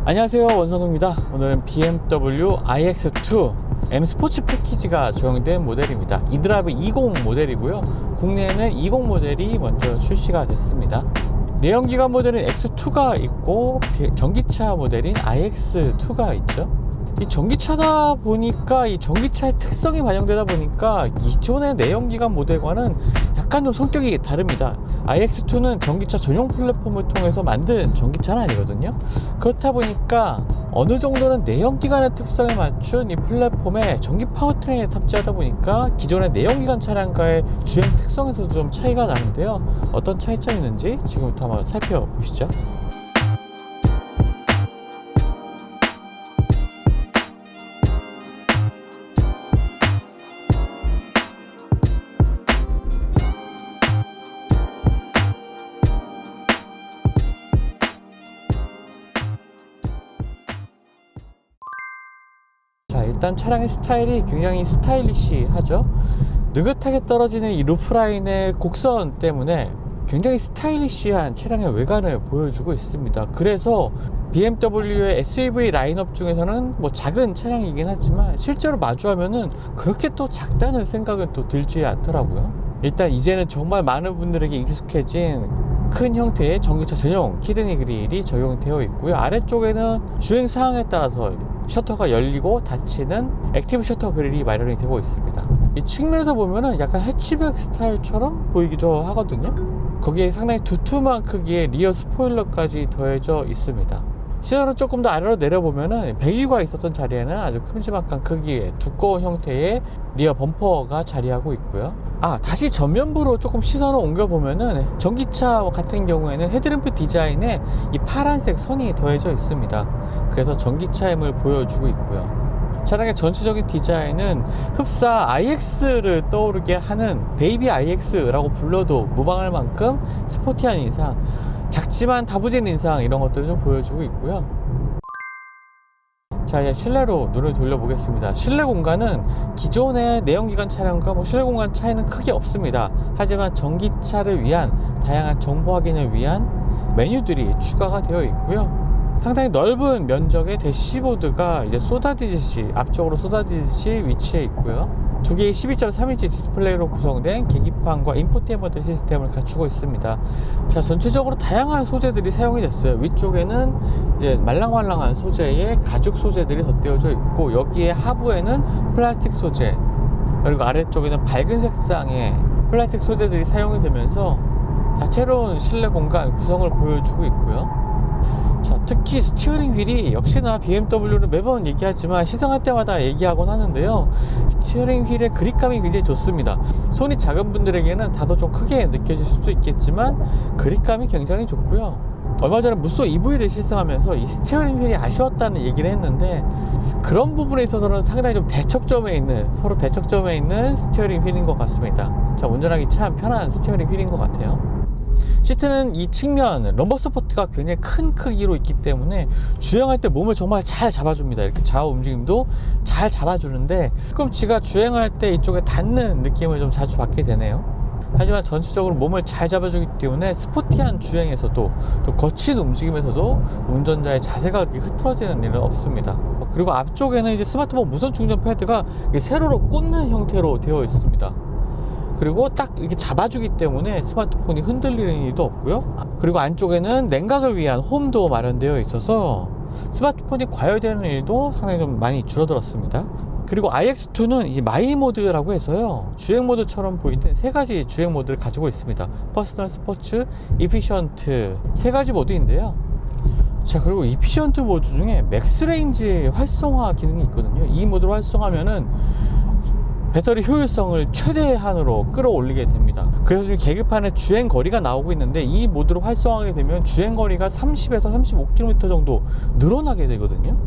안녕하세요, 원선우입니다. 오늘은 BMW iX2 M 스포츠 패키지가 적용된 모델입니다. 이드라이브 20 모델이고요. 국내에는 20 모델이 먼저 출시가 됐습니다. 내연기관 모델은 X2가 있고 전기차 모델인 iX2가 있죠. 이 전기차다 보니까 이 전기차의 특성이 반영되다 보니까 기존의 내연기관 모델과는 약간 좀 성격이 다릅니다. iX2는 전기차 전용 플랫폼을 통해서 만든 전기차는 아니거든요. 그렇다 보니까 어느 정도는 내연기관의 특성에 맞춘 이 플랫폼에 전기 파워트레인에 탑재하다 보니까 기존의 내연기관 차량과의 주행 특성에서도 좀 차이가 나는데요. 어떤 차이점이 있는지 지금부터 한번 살펴보시죠. 자, 일단 차량의 스타일이 굉장히 스타일리시하죠. 느긋하게 떨어지는 이 루프라인의 곡선 때문에 굉장히 스타일리시한 차량의 외관을 보여주고 있습니다. 그래서 BMW의 SUV 라인업 중에서는 뭐 작은 차량이긴 하지만 실제로 마주하면은 그렇게 또 작다는 생각은 또 들지 않더라고요. 일단 이제는 정말 많은 분들에게 익숙해진 큰 형태의 전기차 전용 키드니 그릴이 적용되어 있고요. 아래쪽에는 주행 상황에 따라서 셔터가 열리고 닫히는 액티브 셔터 그릴이 마련이 되고 있습니다. 이 측면에서 보면은 약간 해치백 스타일처럼 보이기도 하거든요. 거기에 상당히 두툼한 크기의 리어 스포일러까지 더해져 있습니다. 시선을 조금 더 아래로 내려보면은 배기구가 있었던 자리에는 아주 큼지막한 크기의 두꺼운 형태의 리어 범퍼가 자리하고 있고요. 다시 전면부로 조금 시선을 옮겨보면은 전기차 같은 경우에는 헤드램프 디자인에 이 파란색 선이 더해져 있습니다. 그래서 전기차임을 보여주고 있고요. 차량의 전체적인 디자인은 흡사 iX를 떠오르게 하는 베이비 iX라고 불러도 무방할 만큼 스포티한 인상, 작지만 다부진 인상, 이런 것들을 좀 보여주고 있고요. 자, 이제 실내로 눈을 돌려보겠습니다. 실내 공간은 기존의 내연기관 차량과 실내 공간 차이는 크게 없습니다. 하지만 전기차를 위한 다양한 정보 확인을 위한 메뉴들이 추가가 되어 있고요. 상당히 넓은 면적의 대시보드가 이제 앞쪽으로 쏟아지듯이 위치해 있고요. 두 개의 12.3인치 디스플레이로 구성된 계기판과 인포테인먼트 시스템을 갖추고 있습니다. 자, 전체적으로 다양한 소재들이 사용이 됐어요. 위쪽에는 이제 말랑말랑한 소재의 가죽 소재들이 덧대어져 있고, 여기에 하부에는 플라스틱 소재, 그리고 아래쪽에는 밝은 색상의 플라스틱 소재들이 사용이 되면서 다채로운 실내 공간 구성을 보여주고 있고요. 자, 특히 스티어링 휠이 역시나 BMW는 매번 얘기하지만 시승할 때마다 얘기하곤 하는데요. 스티어링 휠의 그립감이 굉장히 좋습니다. 손이 작은 분들에게는 다소 좀 크게 느껴질 수도 있겠지만 그립감이 굉장히 좋고요. 얼마 전에 무쏘 EV를 시승하면서 이 스티어링 휠이 아쉬웠다는 얘기를 했는데, 그런 부분에 있어서는 상당히 좀 서로 대척점에 있는 스티어링 휠인 것 같습니다. 자, 운전하기 참 편한 스티어링 휠인 것 같아요. 시트는 이 측면 럼버 서포트가 굉장히 큰 크기로 있기 때문에 주행할 때 몸을 정말 잘 잡아줍니다. 이렇게 좌우 움직임도 잘 잡아주는데, 뒤꿈치가 주행할 때 이쪽에 닿는 느낌을 좀 자주 받게 되네요. 하지만 전체적으로 몸을 잘 잡아주기 때문에 스포티한 주행에서도 또 거친 움직임에서도 운전자의 자세가 그렇게 흐트러지는 일은 없습니다. 그리고 앞쪽에는 이제 스마트폰 무선 충전 패드가 세로로 꽂는 형태로 되어 있습니다. 그리고 딱 이렇게 잡아주기 때문에 스마트폰이 흔들리는 일도 없고요. 그리고 안쪽에는 냉각을 위한 홈도 마련되어 있어서 스마트폰이 과열되는 일도 상당히 좀 많이 줄어들었습니다. 그리고 iX2는 이 마이 모드라고 해서요, 주행 모드처럼 보이는 세 가지 주행 모드를 가지고 있습니다. 퍼스널, 스포츠, 이피션트, 세 가지 모드인데요. 자, 그리고 이피션트 모드 중에 맥스 레인지 활성화 기능이 있거든요. 이 모드로 활성화하면은 배터리 효율성을 최대한으로 끌어올리게 됩니다. 그래서 지금 계기판에 주행 거리가 나오고 있는데, 이 모드로 활성화하게 되면 주행 거리가 30에서 35km 정도 늘어나게 되거든요.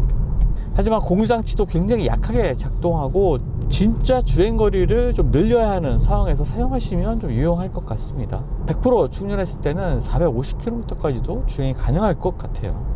하지만 공유장치도 굉장히 약하게 작동하고 진짜 주행 거리를 좀 늘려야 하는 상황에서 사용하시면 좀 유용할 것 같습니다. 100% 충전했을 때는 450km까지도 주행이 가능할 것 같아요.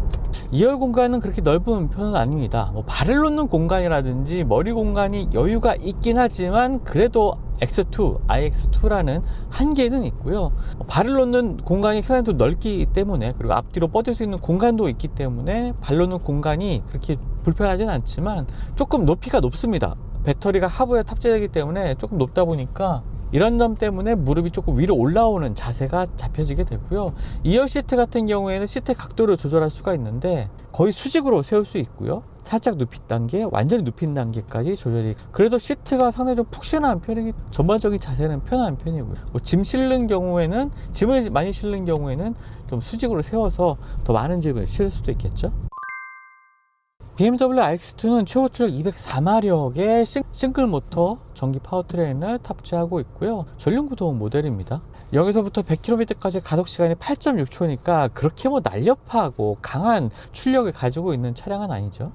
2열 공간은 그렇게 넓은 편은 아닙니다. 발을 놓는 공간이라든지 머리 공간이 여유가 있긴 하지만 그래도 X2, iX2라는 한계는 있고요. 발을 놓는 공간이 상당히 또 넓기 때문에, 그리고 앞뒤로 뻗을 수 있는 공간도 있기 때문에 발 놓는 공간이 그렇게 불편하진 않지만 조금 높이가 높습니다. 배터리가 하부에 탑재되기 때문에 조금 높다 보니까 이런 점 때문에 무릎이 조금 위로 올라오는 자세가 잡혀지게 되고요. 2열 시트 같은 경우에는 시트 각도를 조절할 수가 있는데 거의 수직으로 세울 수 있고요. 살짝 눕힌 단계, 완전히 눕힌 단계까지 조절이. 그래도 시트가 상당히 좀 푹신한 편이기, 전반적인 자세는 편한 편이고요. 뭐 짐 실는 경우에는, 짐을 많이 실는 경우에는 좀 수직으로 세워서 더 많은 짐을 실을 수도 있겠죠. BMW iX2는 최고 출력 204마력의 싱글 모터 전기 파워트레인을 탑재하고 있고요. 전륜 구동 모델입니다. 0에서부터 100km까지 가속 시간이 8.6초니까 그렇게 뭐 날렵하고 강한 출력을 가지고 있는 차량은 아니죠.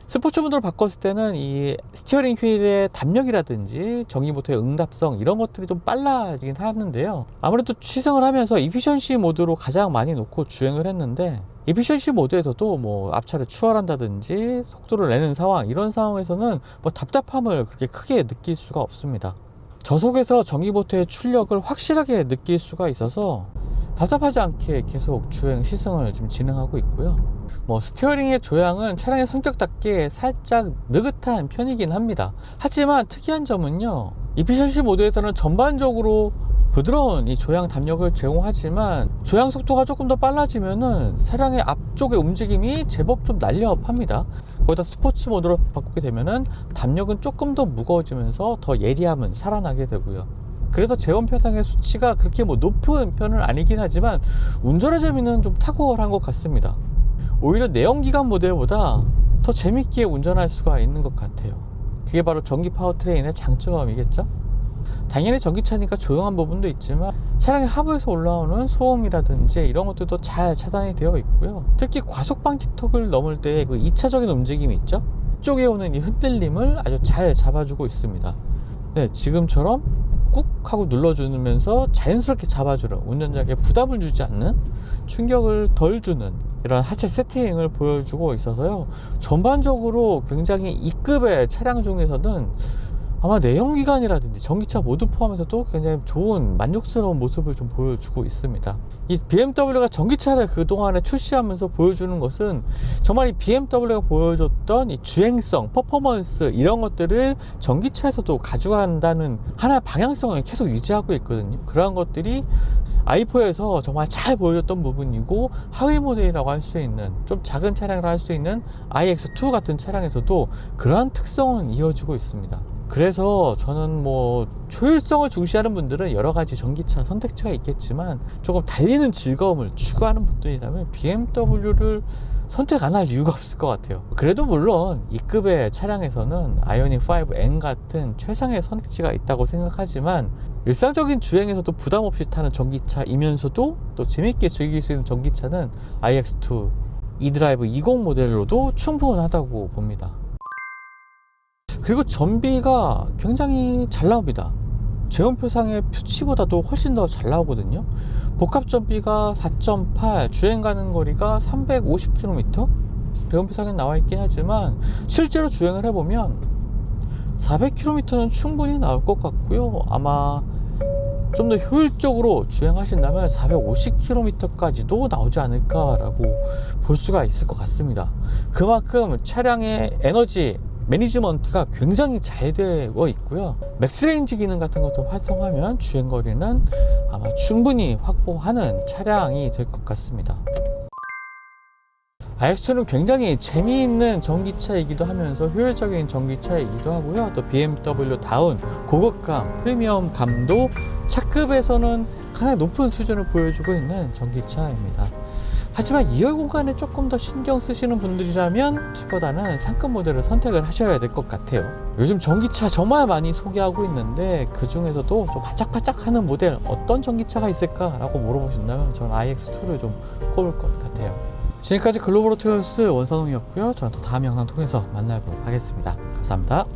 스포츠 모드로 바꿨을 때는 이 스티어링 휠의 담력이라든지 전기 모터의 응답성, 이런 것들이 좀 빨라지긴 하는데요. 아무래도 취승을 하면서 이피션시 모드로 가장 많이 놓고 주행을 했는데, 이피션시 모드에서도 뭐 앞차를 추월한다든지 속도를 내는 상황, 이런 상황에서는 뭐 답답함을 그렇게 크게 느낄 수가 없습니다. 저속에서 전기 모터의 출력을 확실하게 느낄 수가 있어서 답답하지 않게 계속 주행 시승을 지금 진행하고 있고요. 뭐 스티어링의 조향은 차량의 성격답게 살짝 느긋한 편이긴 합니다. 하지만 특이한 점은요, 이피션시 모드에서는 전반적으로 부드러운 이 조향 담력을 제공하지만 조향 속도가 조금 더 빨라지면은 차량의 앞쪽의 움직임이 제법 좀 날렵합니다. 거기다 스포츠 모드로 바꾸게 되면은 담력은 조금 더 무거워지면서 더 예리함은 살아나게 되고요. 그래서 제원표상의 수치가 그렇게 뭐 높은 편은 아니긴 하지만 운전의 재미는 좀 탁월한 것 같습니다. 오히려 내연기관 모델보다 더 재밌게 운전할 수가 있는 것 같아요. 그게 바로 전기 파워트레인의 장점이겠죠. 당연히 전기차니까 조용한 부분도 있지만 차량의 하부에서 올라오는 소음이라든지 이런 것들도 잘 차단이 되어 있고요. 특히 과속 방지턱을 넘을 때 그 2차적인 움직임이 있죠. 쪽에 오는 이 흔들림을 아주 잘 잡아주고 있습니다. 네, 지금처럼 꾹 하고 눌러주면서 자연스럽게 잡아주는, 운전자에게 부담을 주지 않는, 충격을 덜 주는 이런 하체 세팅을 보여주고 있어서요, 전반적으로 굉장히 E급의 차량 중에서는 아마 내연기관이라든지 전기차 모두 포함해서도 굉장히 좋은 만족스러운 모습을 좀 보여주고 있습니다. 이 BMW가 전기차를 그동안에 출시하면서 보여주는 것은 정말 이 BMW가 보여줬던 이 주행성, 퍼포먼스, 이런 것들을 전기차에서도 가져간다는 하나의 방향성을 계속 유지하고 있거든요. 그러한 것들이 i4에서 정말 잘 보여줬던 부분이고, 하위 모델이라고 할 수 있는, 좀 작은 차량이라고 할 수 있는 iX2 같은 차량에서도 그러한 특성은 이어지고 있습니다. 그래서 저는 뭐 효율성을 중시하는 분들은 여러 가지 전기차 선택지가 있겠지만 조금 달리는 즐거움을 추구하는 분들이라면 BMW를 선택 안 할 이유가 없을 것 같아요. 그래도 물론 E급의 차량에서는 아이오닉 5N 같은 최상의 선택지가 있다고 생각하지만 일상적인 주행에서도 부담 없이 타는 전기차이면서도 또 재밌게 즐길 수 있는 전기차는 iX2 eDrive 20 모델로도 충분하다고 봅니다. 그리고 전비가 굉장히 잘 나옵니다. 제원표상의 표치보다도 훨씬 더 잘 나오거든요. 복합 전비가 4.8, 주행 가는 거리가 350km, 제원표상에 나와 있긴 하지만 실제로 주행을 해보면 400km는 충분히 나올 것 같고요. 아마 좀 더 효율적으로 주행하신다면 450km까지도 나오지 않을까라고 볼 수가 있을 것 같습니다. 그만큼 차량의 에너지 매니지먼트가 굉장히 잘 되어 있고요. 맥스레인지 기능 같은 것도 활성화하면 주행거리는 아마 충분히 확보하는 차량이 될 것 같습니다. iX2는 굉장히 재미있는 전기차이기도 하면서 효율적인 전기차이기도 하고요. 또 BMW다운 고급감, 프리미엄감도 차급에서는 가장 높은 수준을 보여주고 있는 전기차입니다. 하지만 2열 공간에 조금 더 신경 쓰시는 분들이라면 슈퍼다는 상급 모델을 선택을 하셔야 될 것 같아요. 요즘 전기차 정말 많이 소개하고 있는데 그 중에서도 좀 바짝바짝하는 모델 어떤 전기차가 있을까 라고 물어보신다면 저는 iX2를 좀 꼽을 것 같아요. 지금까지 글로벌 오토요스 원상웅이었고요. 저는 또 다음 영상 통해서 만나보도록 하겠습니다. 감사합니다.